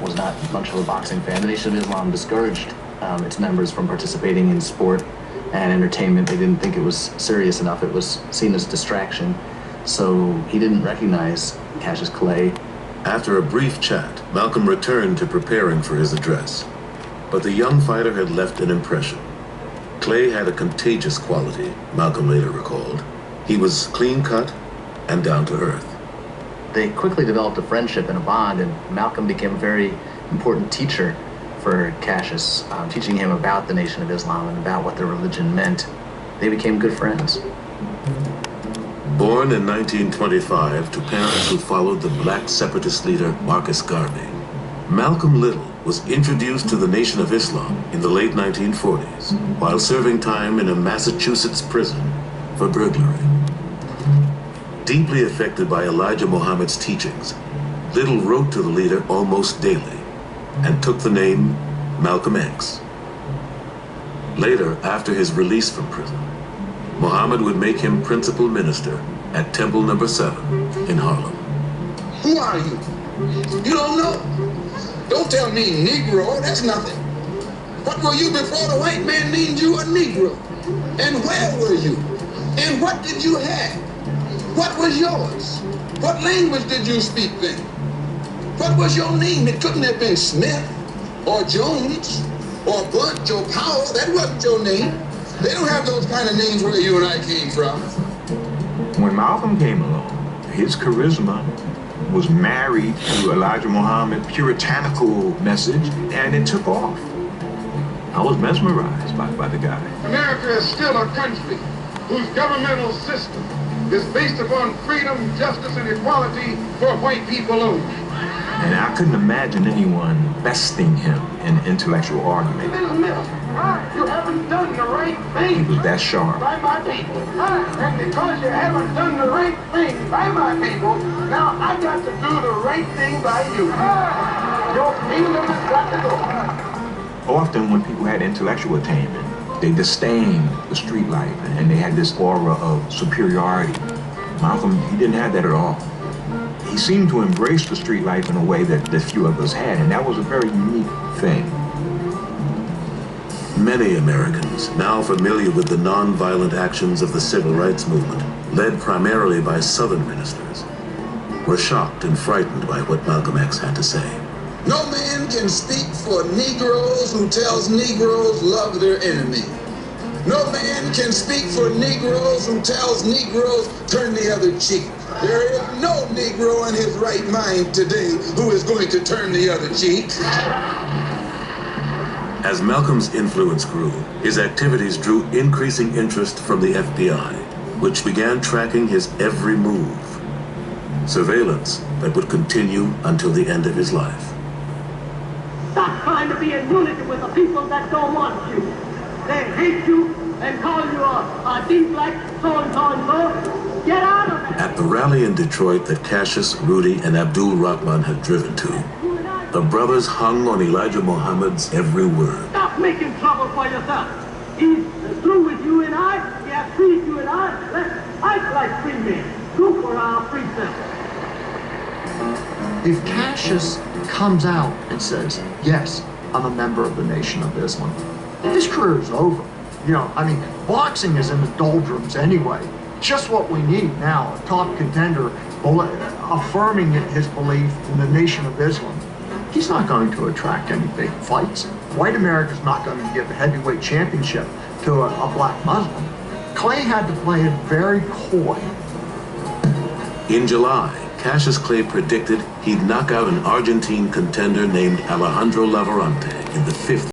was not much of a boxing fan. The Nation of Islam discouraged its members from participating in sport and entertainment. They didn't think it was serious enough. It was seen as distraction. So he didn't recognize Cassius Clay. After a brief chat, Malcolm returned to preparing for his address. But the young fighter had left an impression. Clay had a contagious quality, Malcolm later recalled. He was clean-cut and down to earth. They quickly developed a friendship and a bond, and Malcolm became a very important teacher for Cassius, teaching him about the Nation of Islam and about what their religion meant. They became good friends. Born in 1925 to parents who followed the black separatist leader Marcus Garvey, Malcolm Little was introduced to the Nation of Islam in the late 1940s while serving time in a Massachusetts prison for burglary. Deeply affected by Elijah Muhammad's teachings, Little wrote to the leader almost daily and took the name Malcolm X. Later, after his release from prison, Muhammad would make him principal minister at Temple No. 7 in Harlem. Who are you? You don't know? Don't tell me Negro, that's nothing. What were you before the white man named you a Negro? And where were you? And what did you have? What was yours? What language did you speak then? What was your name? It couldn't have been Smith or Jones or Bunch or Powell. That wasn't your name. They don't have those kind of names where you and I came from. When Malcolm came along, his charisma was married to Elijah Muhammad's puritanical message, and it took off. I was mesmerized by the guy. America is still a country whose governmental system is based upon freedom, justice, and equality for white people only. And I couldn't imagine anyone besting him in intellectual argument. You haven't done the right thing. He was that sharp. By my people. And because you haven't done the right thing by my people, now I got to do the right thing by you. Your kingdom has got to go. Often when people had intellectual attainment, they disdained the street life, and they had this aura of superiority. Malcolm, he didn't have that at all. He seemed to embrace the street life in a way that few of us had, and that was a very unique thing. Many Americans, now familiar with the nonviolent actions of the civil rights movement, led primarily by Southern ministers, were shocked and frightened by what Malcolm X had to say. No man can speak for Negroes who tells Negroes love their enemy. No man can speak for Negroes who tells Negroes turn the other cheek. There is no Negro in his right mind today who is going to turn the other cheek. As Malcolm's influence grew, his activities drew increasing interest from the FBI, which began tracking his every move. Surveillance that would continue until the end of his life. Stop trying to be in unity with the people that don't want you. They hate you and call you a D-black, so-and-so and so. Get out of it. At the rally in Detroit that Cassius, Rudy, and Abdul Rahman had driven to, the brothers hung on Elijah Muhammad's every word. Stop making trouble for yourself. He's through with you and I. He has freed you and I. Let's act like free men. Do for our free self. If Cassius comes out and says, yes, I'm a member of the Nation of Islam, his career is over. You know, I mean, boxing is in the doldrums anyway. Just what we need now, a top contender affirming his belief in the Nation of Islam. He's not going to attract any big fights. White America's not going to give a heavyweight championship to a black Muslim. Clay had to play it very coy. In July, Cassius Clay predicted he'd knock out an Argentine contender named Alejandro Lavarante in the 5th